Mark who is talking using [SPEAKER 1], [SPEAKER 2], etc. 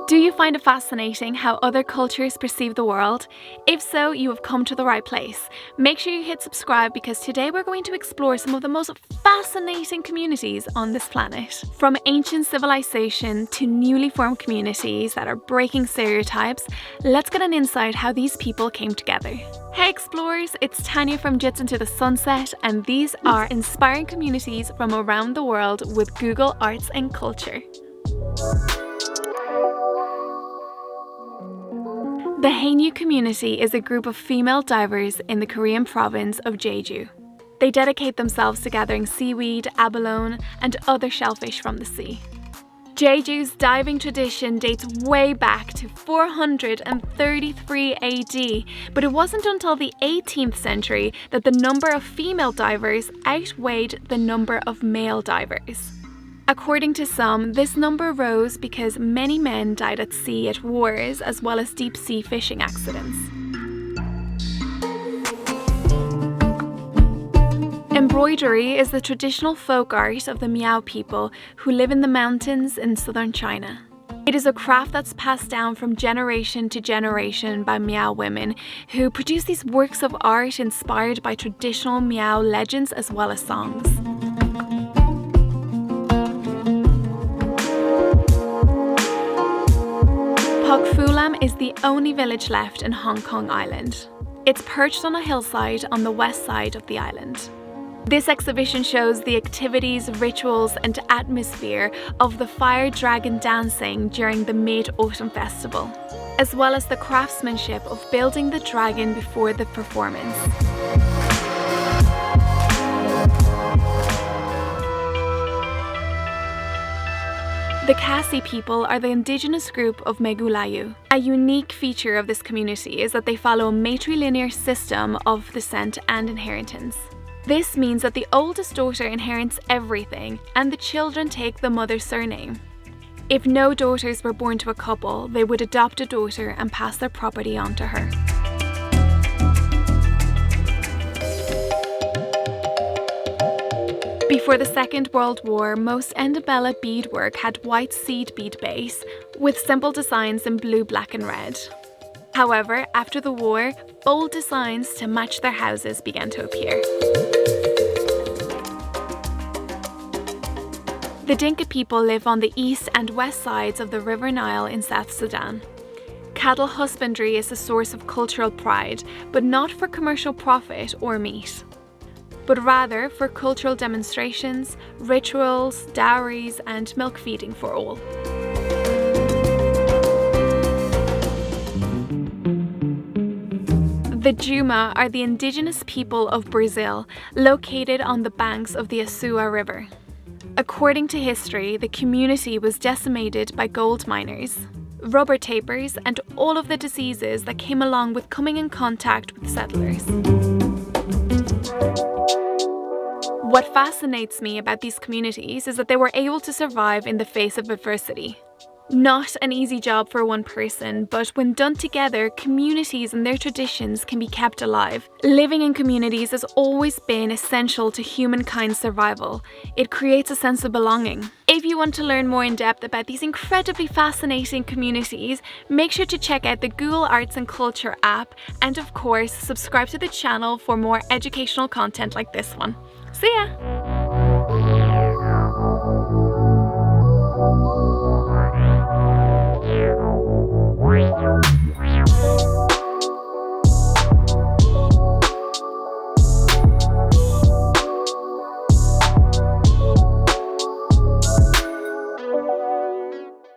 [SPEAKER 1] Do you find it fascinating how other cultures perceive the world? If so, you have come to the right place. Make sure you hit subscribe because today we're going to explore some of the most fascinating communities on this planet. From ancient civilization to newly formed communities that are breaking stereotypes, let's get an insight how these people came together. Hey explorers, it's Tanya from Jits Into the Sunset, and these are inspiring communities from around the world with Google Arts and Culture. The Haenyeo community is a group of female divers in the Korean province of Jeju. They dedicate themselves to gathering seaweed, abalone, and other shellfish from the sea. Jeju's diving tradition dates way back to 433 AD, but it wasn't until the 18th century that the number of female divers outweighed the number of male divers. According to some, this number rose because many men died at sea at wars as well as deep-sea fishing accidents. Embroidery is the traditional folk art of the Miao people who live in the mountains in southern China. It is a craft that's passed down from generation to generation by Miao women who produce these works of art inspired by traditional Miao legends as well as songs. Pokfulam is the only village left in Hong Kong Island. It's perched on a hillside on the west side of the island. This exhibition shows the activities, rituals, and atmosphere of the fire dragon dancing during the Mid-Autumn Festival, as well as the craftsmanship of building the dragon before the performance. The Khasi people are the indigenous group of Meghalaya. A unique feature of this community is that they follow a matrilineal system of descent and inheritance. This means that the oldest daughter inherits everything, and the children take the mother's surname. If no daughters were born to a couple, they would adopt a daughter and pass their property on to her. Before the Second World War, most Ndebele beadwork had white seed bead base with simple designs in blue, black and red. However, after the war, bold designs to match their houses began to appear. The Dinka people live on the east and west sides of the River Nile in South Sudan. Cattle husbandry is a source of cultural pride, but not for commercial profit or meat, but rather for cultural demonstrations, rituals, dowries, and milk feeding for all. The Juma are the indigenous people of Brazil, located on the banks of the Asua River. According to history, the community was decimated by gold miners, rubber tapers, and all of the diseases that came along with coming in contact with settlers. What fascinates me about these communities is that they were able to survive in the face of adversity. Not an easy job for one person, but when done together, communities and their traditions can be kept alive. Living in communities has always been essential to humankind's survival. It creates a sense of belonging. If you want to learn more in depth about these incredibly fascinating communities, make sure to check out the Google Arts and Culture app, and of course, subscribe to the channel for more educational content like this one. See ya!